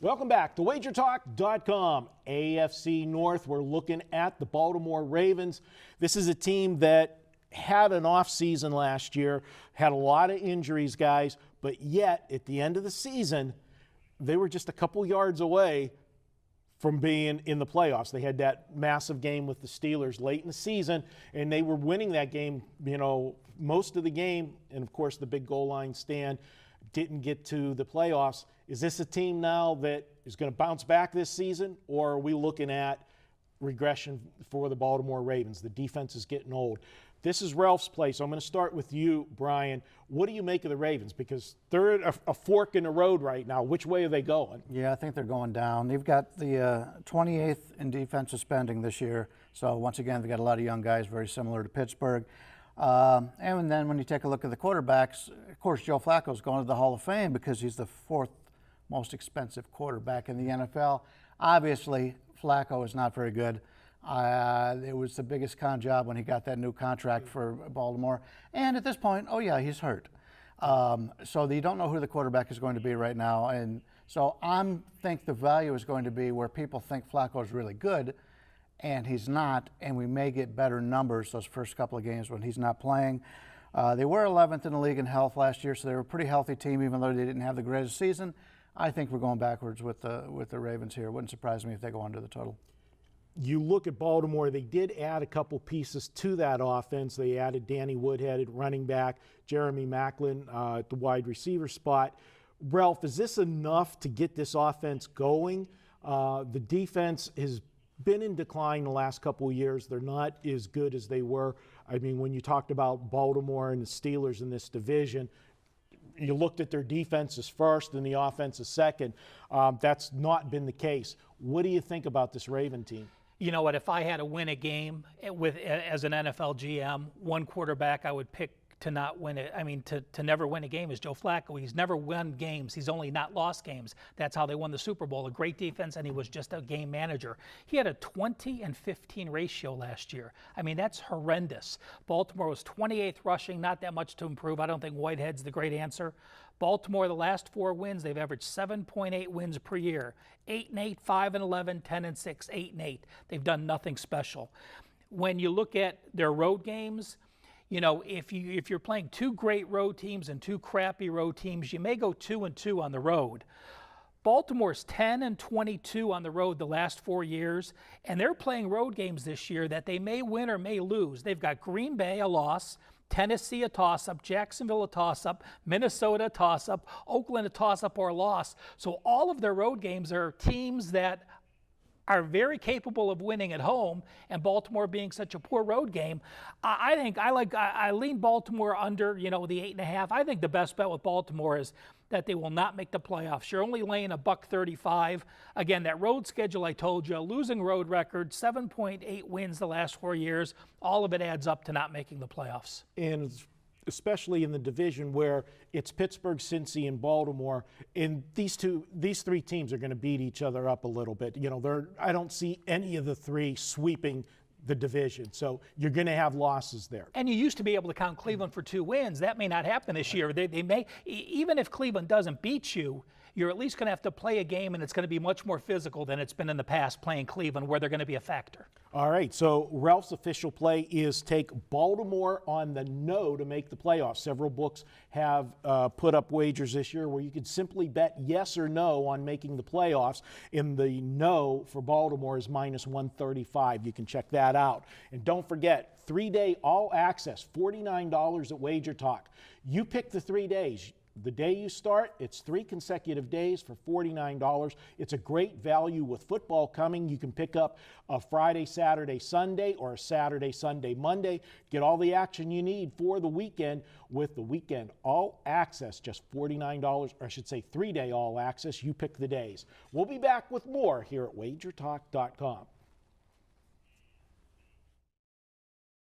Welcome back to WagerTalk.com. AFC North, we're looking at the Baltimore Ravens. This is a team that had an off season last year, had a lot of injuries, guys, but yet at the end of the season, they were just a couple yards away from being in the playoffs. They had that massive game with the Steelers late in the season, and they were winning that game, most of the game, and of course the big goal line stand didn't get to the playoffs. Is this a team now that is going to bounce back this season, or are we looking at regression for the Baltimore Ravens? The defense is getting old. This is Ralph's play, so I'm going to start with you, Brian. What do you make of the Ravens? Because they're at a fork in the road right now. Which way are they going? Yeah, I think they're going down. They've got the 28th in defensive spending this year. So once again, they've got a lot of young guys, very similar to Pittsburgh. And then when you take a look at the quarterbacks, of course, Joe Flacco's going to the Hall of Fame because he's the fourth most expensive quarterback in the NFL. Obviously, Flacco is not very good. It was the biggest con job when he got that new contract for Baltimore. And at this point, oh yeah, he's hurt. So you don't know who the quarterback is going to be right now. And so I think the value is going to be where people think Flacco is really good, and he's not, and we may get better numbers those first couple of games when he's not playing. They were 11th in the league in health last year, so they were a pretty healthy team, even though they didn't have the greatest season. I think we're going backwards with the Ravens here. It wouldn't surprise me if they go under the total. You look at Baltimore, they did add a couple pieces to that offense. They added Danny Woodhead at running back, Jeremy Maclin at the wide receiver spot. Ralph, is this enough to get this offense going? The defense has been in decline the last couple of years. They're not as good as they were. I mean, when you talked about Baltimore and the Steelers in this division, you looked at their defense as first and the offense as second. That's not been the case. What do you think about this Raven team? You know what, if I had to win a game as an NFL GM, one quarterback I would pick to not win it. I mean, to never win a game is Joe Flacco. He's never won games. He's only not lost games. That's how they won the Super Bowl. A great defense, and he was just a game manager. He had a 20-15 ratio last year. I mean, that's horrendous. Baltimore was 28th rushing, not that much to improve. I don't think Whitehead's the great answer. Baltimore, the last 4 wins, they've averaged 7.8 wins per year. 8-8, 5-11, 10-6, 8-8. They've done nothing special. When you look at their road games, if you're playing 2 great road teams and 2 crappy road teams, you may go 2-2 on the road. Baltimore's 10-22 on the road the last 4 years, and they're playing road games this year that they may win or may lose. They've got Green Bay, a loss, Tennessee, a toss-up, Jacksonville, a toss-up, Minnesota, a toss-up, Oakland, a toss-up or a loss. So all of their road games are teams that are very capable of winning at home, and Baltimore being such a poor road game, I lean Baltimore under, the 8.5. I think the best bet with Baltimore is that they will not make the playoffs. You're only laying $1.35. Again, that road schedule I told you, losing road record, 7.8 wins the last 4 years. All of it adds up to not making the playoffs. And especially in the division where it's Pittsburgh, Cincy, and Baltimore, and these 3 teams are going to beat each other up a little bit. I don't see any of the 3 sweeping the division, so you're going to have losses there. And you used to be able to count Cleveland for 2 wins. That may not happen this year. They may, even if Cleveland doesn't beat you, you're at least going to have to play a game, and it's going to be much more physical than it's been in the past playing Cleveland, where they're going to be a factor. All right, so Ralph's official play is take Baltimore on the no to make the playoffs. Several books have put up wagers this year where you could simply bet yes or no on making the playoffs. In the no for Baltimore is -135. You can check that out. And don't forget, 3-day all access, $49 at Wager Talk. You pick the 3 days. The day you start, it's 3 consecutive days for $49. It's a great value with football coming. You can pick up a Friday, Saturday, Sunday, or a Saturday, Sunday, Monday. Get all the action you need for the weekend with the weekend all access, just $49, or I should say 3-day all access. You pick the days. We'll be back with more here at WagerTalk.com.